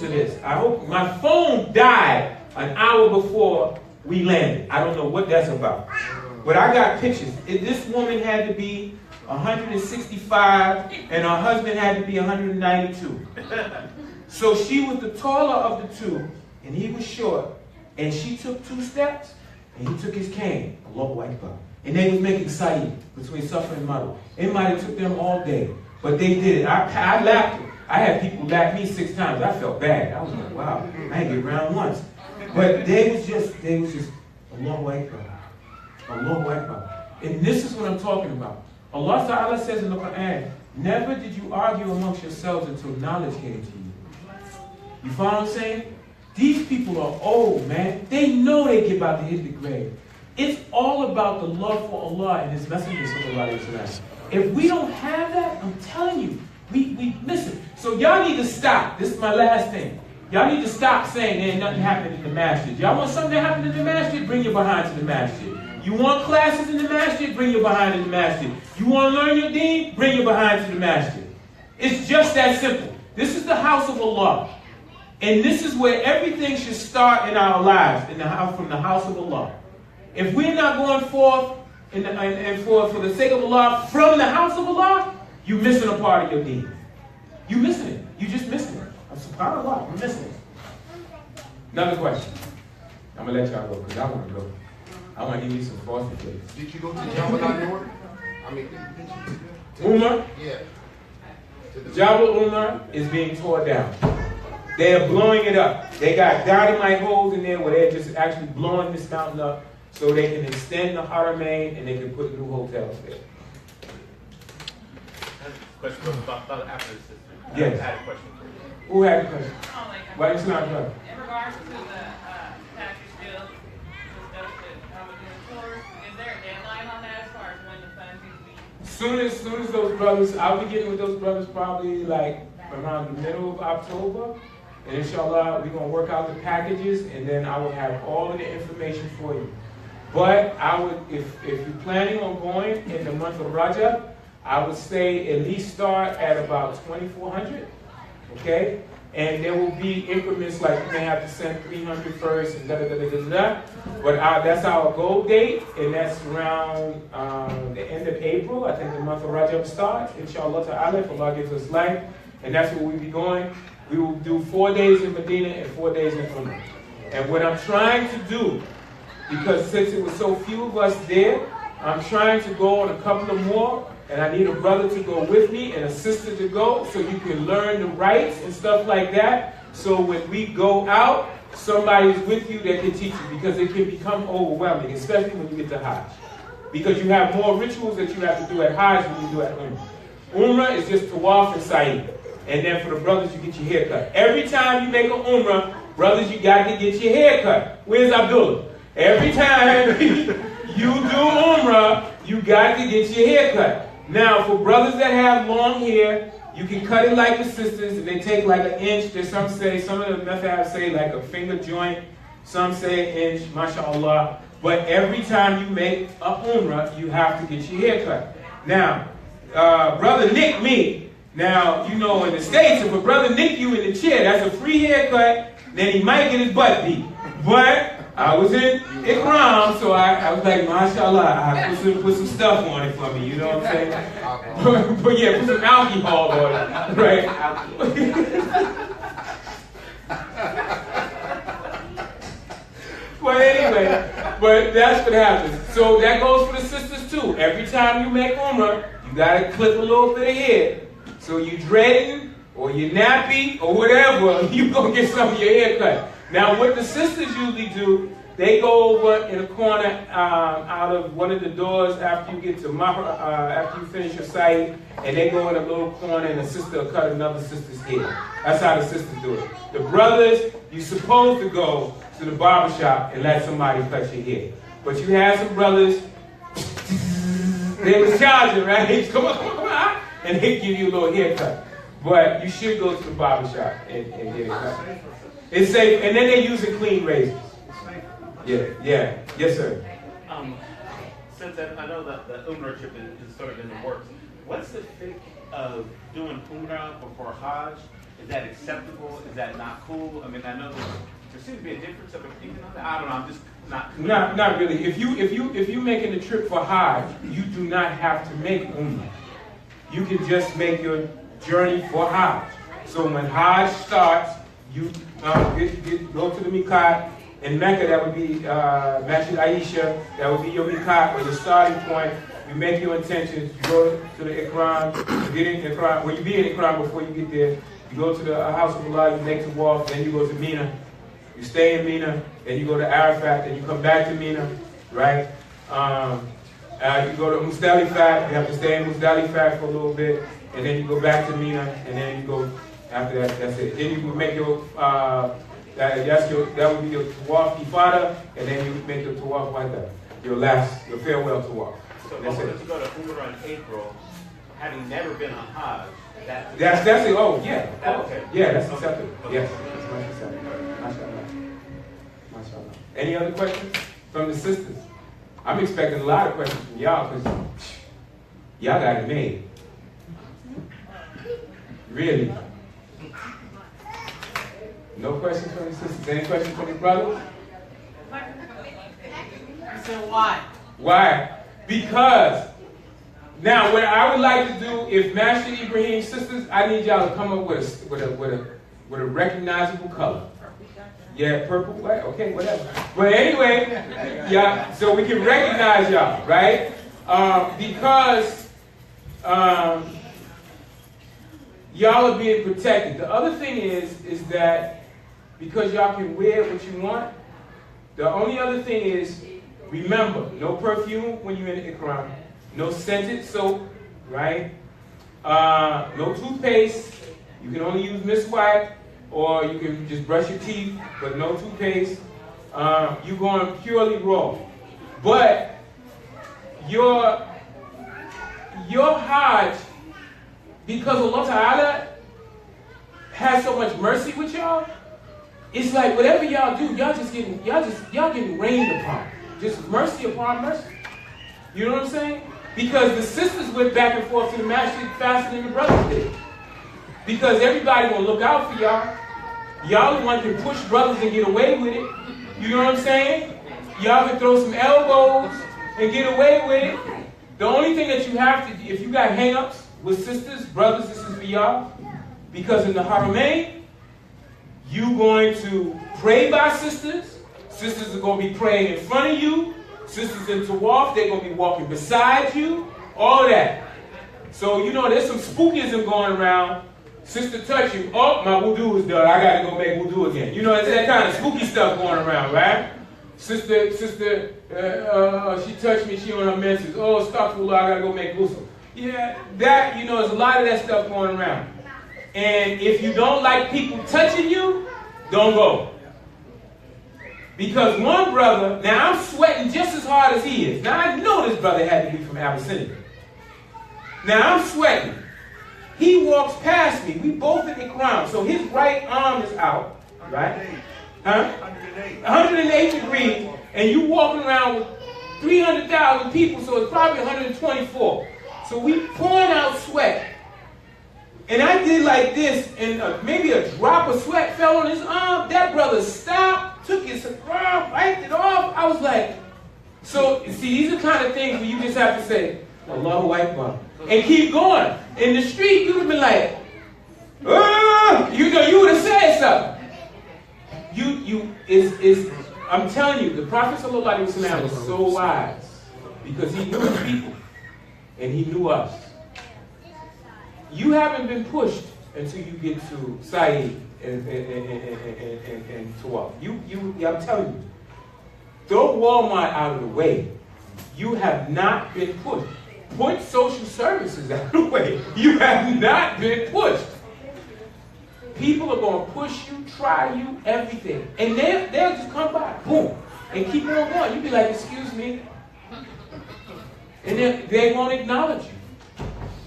to this. I hope my phone died an hour before we landed. I don't know what that's about. But I got pictures. This woman had to be 165 and her husband had to be 192. So she was the taller of the two and he was short. And she took 2 steps and he took his cane. Allahu Akbar. And they was making sa'i between Safa and Marwa. It might have took them all day. But they did it. I laughed. I had people laugh me 6 times. I felt bad. I was like, wow, I didn't get around once. But they was just Allahu Akbar. Allahu Akbar. And this is what I'm talking about. Allah Ta'ala says in the Quran, never did you argue amongst yourselves until knowledge came to you. You follow what I'm saying? These people are old, man. They know they get about to hit the grave. It's all about the love for Allah and His Messenger, sallallahu alaihi wasallam. If we don't have that, I'm telling you, we listen. So y'all need to stop. This is my last thing. Y'all need to stop saying there ain't nothing happening in the masjid. Y'all want something to happen in the masjid? Bring your behind to the masjid. You want classes in the masjid? Bring your behind to the masjid. You want to learn your deen? Bring your behind to the masjid. It's just that simple. This is the house of Allah. And this is where everything should start in our lives, in the house, from the house of Allah. If we're not going forth for the sake of Allah from the house of Allah, you're missing a part of your deen. You're missing it. You're just missing it. SubhanAllah, you're missing it. Another question. I'm going to let y'all go because I want to go. I want to give you some frosted flakes. Did you go to Jabal Nur? Umrah? Yeah. Jabal Umrah is being torn down. They're blowing it up. They got dynamite holes in there where they're just actually blowing this mountain up so they can extend the Haramain and they can put new hotels there. Question about after the sister. Yes. I had a question for you. Who had a question? Why is it not done? In regards to the package deal, the stuff that I was doing tours, is there a deadline on that as far as when the funds need to be? Soon as those brothers, I'll be getting with those brothers probably like around the middle of October. And inshallah, we're going to work out the packages and then I will have all of the information for you. But I would, if you're planning on going in the month of Rajab, I would say at least start at about 2,400, okay? And there will be increments like you may have to send 300 first and da-da-da-da-da-da. But that's our goal date, and that's around the end of April. I think the month of Rajab starts, inshallah ta'ala, if Allah gives us life. And that's where we'll be going. We will do 4 days in Medina and 4 days in Umrah. And what I'm trying to do, because since it was so few of us there, I'm trying to go on a couple of more, and I need a brother to go with me and a sister to go so you can learn the rites and stuff like that. So when we go out, somebody's with you that can teach you, because it can become overwhelming, especially when you get to Hajj. Because you have more rituals that you have to do at Hajj than you do at Umrah. Umrah is just tawaf and sa'i. And then for the brothers, you get your hair cut. Every time you make an Umrah, brothers, you got to get your hair cut. Where's Abdullah? Every time you do Umrah, you got to get your hair cut. Now, for brothers that have long hair, you can cut it like the sisters, and they take like an inch. There's some of the methods say like a finger joint. Some say an inch, mashallah. But every time you make a Umrah, you have to get your hair cut. Now, brother nick me. Now, you know, in the States, if a brother nick you in the chair, that's a free haircut, then he might get his butt beat. But I was in Ikram, so I was like, mashallah, I put some stuff on it for me, you know what I'm saying? But yeah, put some alcohol on it, right? But anyway, but that's what happens. So that goes for the sisters too. Every time you make Umrah, you gotta clip a little bit of hair. So you dreading, or you nappy, or whatever, you gonna get some of your hair cut. Now what the sisters usually do, they go over in a corner out of one of the doors after you get to after you finish your sight, and they go in a little corner and the sister will cut another sister's hair. That's how the sisters do it. The brothers, you're supposed to go to the barbershop and let somebody cut your hair. But you have some brothers, they was charging, right? Come on, and they give you a little haircut. But you should go to the barbershop and get it cut. It's safe, and then they use clean razors. Yeah. Yes, sir. Since I know that the Umrah trip is sort of in the works, what's the fiqh of doing Umrah before Hajj? Is that acceptable? Is that not cool? I mean, I know there seems to be a difference of opinion on that. I don't know. I'm just not. Not really. If you making the trip for Hajj, you do not have to make Umrah. You can just make your journey for Hajj. So when Hajj starts, you go to the Miqat. In Mecca, that would be Masjid Aisha. That would be your Miqat or your starting point. You make your intentions. You go to the Ikram. You get in Ikram. When you be in Ikram before you get there, you go to the house of Allah. You make the walk. Then you go to Mina. You stay in Mina. Then you go to Arafat. Then you come back to Mina, right? You go to Muzdalifat. You have to stay in Muzdalifat for a little bit, and then you go back to Mina, and then you go after that. That's it. Then you can make your that would be your tawaf ifada, and then you make your tawaf wada, your farewell tawaf. So if I wanted to go to Umrah in April, having never been on Hajj, that's it. Oh yeah. Okay. Yeah, that's acceptable. Yes, that's much acceptable. Mashallah. Mashallah. Any other questions from the sisters? I'm expecting a lot of questions from y'all because y'all got it made. Really. No questions from the sisters. Any questions from the brothers? So why? Why? Because now what I would like to do, if Master Ibrahim's sisters, I need y'all to come up with a recognizable color. Yeah, purple, white, okay, whatever. But anyway, yeah, so we can recognize y'all, right? Because y'all are being protected. The other thing is that because y'all can wear what you want, the only other thing is, remember, no perfume when you're in the Ikram, no scented soap, right? No toothpaste. You can only use miswipe, or you can just brush your teeth, but no toothpaste. You're going purely raw. But your Hajj, because Allah Ta'ala has so much mercy with y'all, it's like whatever y'all do, y'all getting rained upon. Just mercy upon mercy. You know what I'm saying? Because the sisters went back and forth to the masjid faster than the brothers did. Because everybody gonna look out for y'all. Y'all the one can push brothers and get away with it. You know what I'm saying? Y'all can throw some elbows and get away with it. The only thing that you have to, if you got hang-ups with sisters, brothers, this is for y'all. Because in the Haramain, you going to pray by sisters. Sisters are going to be praying in front of you. Sisters in Tawaf, they're going to be walking beside you. All of that. So, you know, there's some spookism going around. Sister touch you. Oh, my wudu is done. I got to go make wudu again. You know, it's that kind of spooky stuff going around, right? Sister, she touched me. She on her menses. Oh, astaghfirullah, I got to go make ghusl. Yeah, that, you know, there's a lot of that stuff going around. And if you don't like people touching you, don't go. Because one brother, now I'm sweating just as hard as he is. Now I know this brother had to be from Abyssinia. Now I'm sweating. He walks past me. We both in the ground. So his right arm is out. Right? Huh? 108 degrees. And you walking around with 300,000 people, so it's probably 124. So we pouring out sweat. And I did like this, and maybe a drop of sweat fell on his arm. That brother stopped, took his arm, wiped it off. I was like, so, see, these are kind of things where you just have to say, Allahu Akbar, and keep going. In the street, you would have been like, you know, you would have said something. I'm telling you, the Prophet ﷺ was so wise because he knew his people and he knew us. You haven't been pushed until you get to Saeed and Tawaf. I'm telling you, throw Walmart out of the way. You have not been pushed. Put social services out of the way. You have not been pushed. People are going to push you, try you, everything. And they'll just come by, boom, and keep on going. You'll be like, excuse me. And they won't acknowledge you.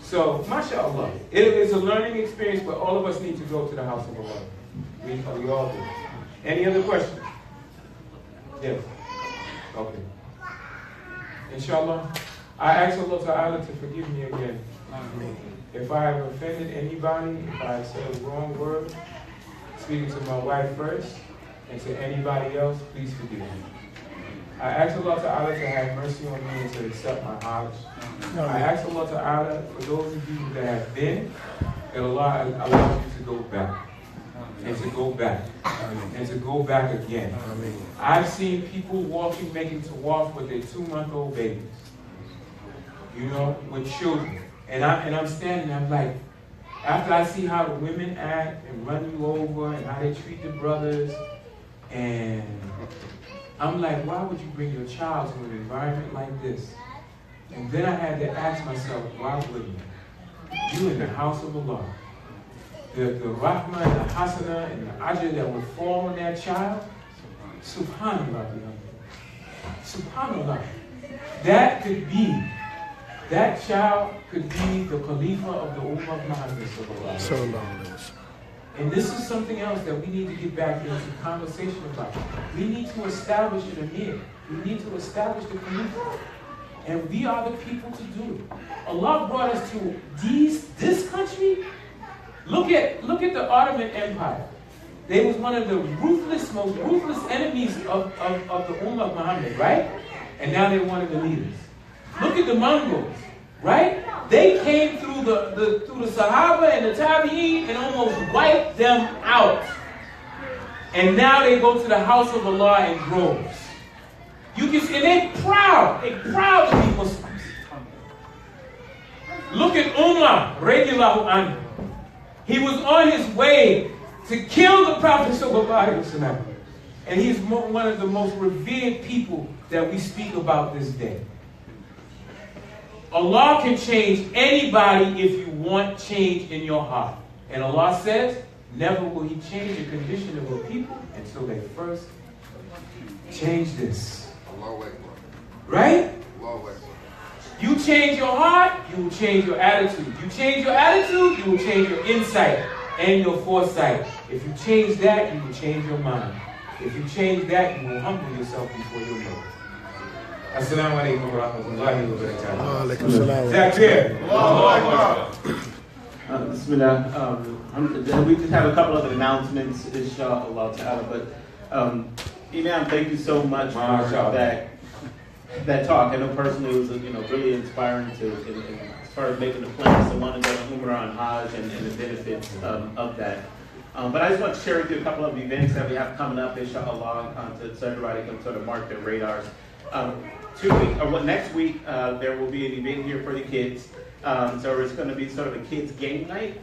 So, mashallah, it is a learning experience, but all of us need to go to the house of Allah. We all do. Any other questions? Yes. Okay. Inshallah, I ask Allah Ta'ala to forgive me again. If I have offended anybody, if I have said a wrong word, speaking to my wife first, and to anybody else, please forgive me. I ask Allah Ta'ala to have mercy on me and to accept my Hajj. I ask Allah Ta'ala, for those of you that have been, that Allah allows you to go back. And to go back. And to go back again. I've seen people walking, making tawaf with their 2-month-old babies. You know, with children. And I'm standing there, I'm like, after I see how the women act and run you over and how they treat the brothers, and I'm like, why would you bring your child to an environment like this? And then I had to ask myself, why wouldn't you? You in the house of Allah. The rahmah and the hasana and the ajr that would fall on that child, subhanallah. Subhanallah. That child could be the Khalifa of the Ummah of Muhammad sallallahu. And this is something else that we need to get back into conversation about. We need to establish an Amir. We need to establish the Khalifa. And we are the people to do it. Allah brought us to this country. Look at the Ottoman Empire. They was one of the most ruthless enemies of the Ummah of Muhammad, right? And now they're one of the leaders. Look at the Mongols, right? They came through the Sahaba and the Tabi'een and almost wiped them out. And now they go to the house of Allah in droves. You can see, and they're proud to be Muslims. Look at Umar, radiallahu anhu. He was on his way to kill the Prophet sallallahu alaihi wasallam. And he's one of the most revered people that we speak about this day. Allah can change anybody if you want change in your heart. And Allah says, never will He change the condition of a people until they first change this. Right? You change your heart, you will change your attitude. You change your attitude, you will change your insight and your foresight. If you change that, you will change your mind. If you change that, you will humble yourself before your Lord. Assalamu alaikum wa rahmatullahi wa barakatuh. Zakir. Bismillah. We just have a couple of announcements, inshallah ta'ala. But Imam, thank you so much for that talk. I know personally it was really inspiring as far as making the plans to want to go to Umrah and Hajj and the benefits of that. But I just want to share with you a couple of events that we have coming up, inshallah, so everybody can sort of mark their radars. Next week, there will be an event here for the kids. So it's going to be sort of a kids game night.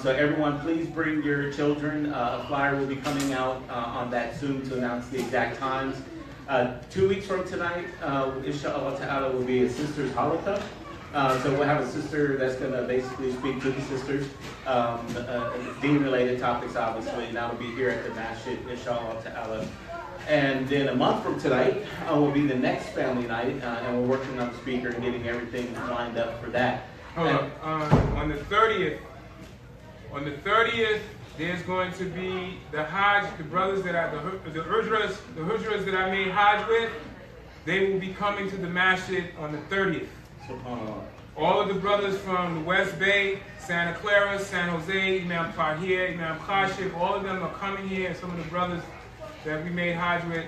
So everyone, please bring your children. A flyer will be coming out on that soon to announce the exact times. 2 weeks from tonight, inshallah ta'ala, will be a sister's halakha. So we'll have a sister that's going to basically speak to the sisters, deen-related topics, obviously, and that'll be here at the masjid, inshallah ta'ala. And then a month from tonight will be the next family night, and we're working on the speaker and getting everything lined up for that. On the 30th, there's going to be the Hajj. The brothers that the Hujras that I made Hajj with, they will be coming to the masjid on the 30th. All of the brothers from the West Bay, Santa Clara, San Jose, Imam Tahir, Imam Khashif, all of them are coming here. And some of the brothers that we made Hajj with,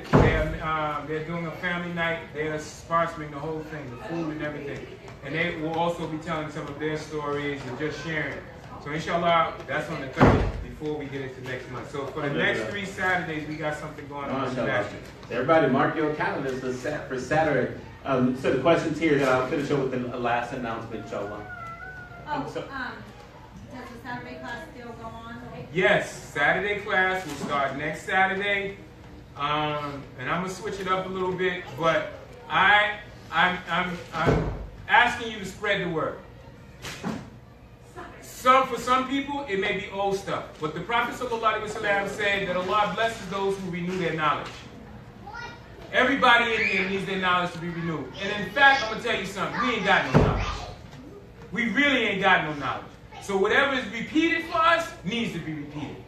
they're doing a family night. They are sponsoring the whole thing, the food and everything. And they will also be telling some of their stories and just sharing. So inshallah, that's on the 30th before we get into next month. So for the next 3 Saturdays, we got something going on in the masjid. Everybody mark your calendars for Saturday. So the questions here, that I'll finish up with the last announcement, inshallah. Does the Saturday class still go on? Yes, Saturday class will start next Saturday. And I'm gonna switch it up a little bit, but I'm asking you to spread the word. For some people, it may be old stuff, but the Prophet ﷺ said that Allah blesses those who renew their knowledge. Everybody in here needs their knowledge to be renewed. And in fact, I'm gonna tell you something, we ain't got no knowledge. We really ain't got no knowledge. So whatever is repeated for us needs to be repeated.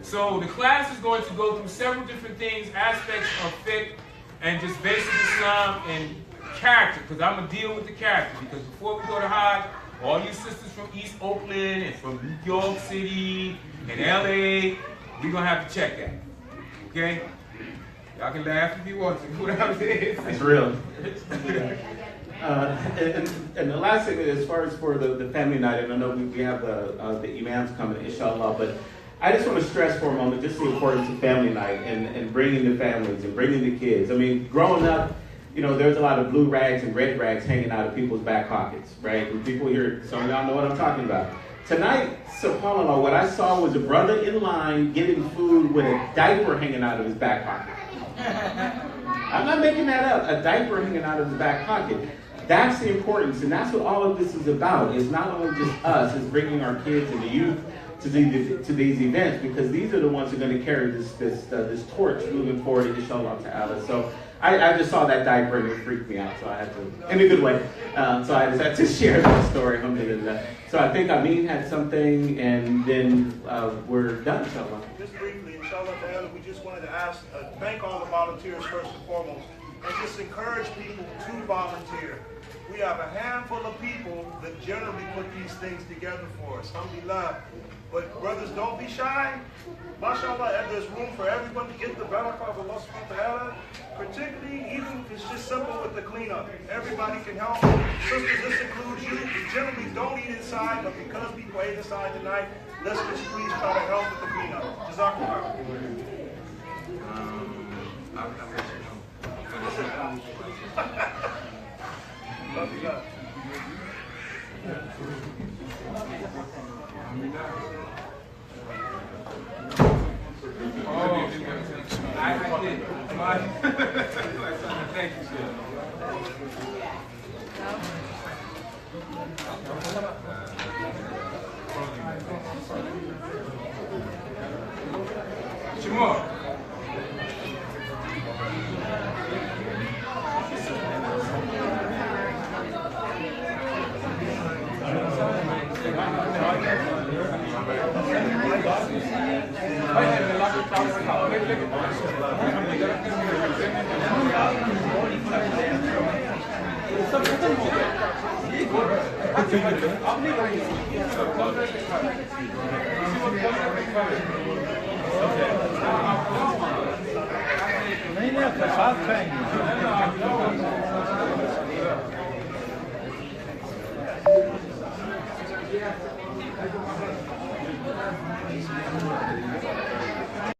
So the class is going to go through several different things, aspects of fiqh, and just basic Islam and character, because I'm going to deal with the character. Because before we go to Hajj, all you sisters from East Oakland and from New York City and LA, we're gonna have to check that. Okay? Y'all can laugh if you want to. Whatever it is. It's real. And the last thing, as far as for the family night, and I know we have the imams coming, inshallah, but I just want to stress for a moment just the importance of family night and bringing the families and bringing the kids. I mean, growing up, there's a lot of blue rags and red rags hanging out of people's back pockets, right? And people here, some of y'all know what I'm talking about. Tonight, subhanAllah, what I saw was a brother in line getting food with a diaper hanging out of his back pocket. I'm not making that up, a diaper hanging out of his back pocket. That's the importance, and that's what all of this is about. It's not only just us, it's bringing our kids and the youth to these events, because these are the ones who are going to carry this torch moving forward, inshallah ta'ala. So I just saw that diaper and it freaked me out, so I had to, in a good way. So I just had to share that story, alhamdulillah. So I think Amin had something, and then we're done, inshallah. Just briefly, inshallah ta'ala, we just wanted to thank all the volunteers first and foremost, and just encourage people to volunteer. We have a handful of people that generally put these things together for us, alhamdulillah. But brothers, don't be shy. MashaAllah, there's room for everyone to get the barakah of Allah subhanahu wa ta'ala, particularly even if it's just simple with the cleanup. Everybody can help. Sisters, this includes you. We generally don't eat inside, but because people ate inside tonight, let's just please try to help with the cleanup. Jazakallah. Love you, love. Oh, I did. Thank you, sir. Shimon. नहीं नहीं साथ खाएंगे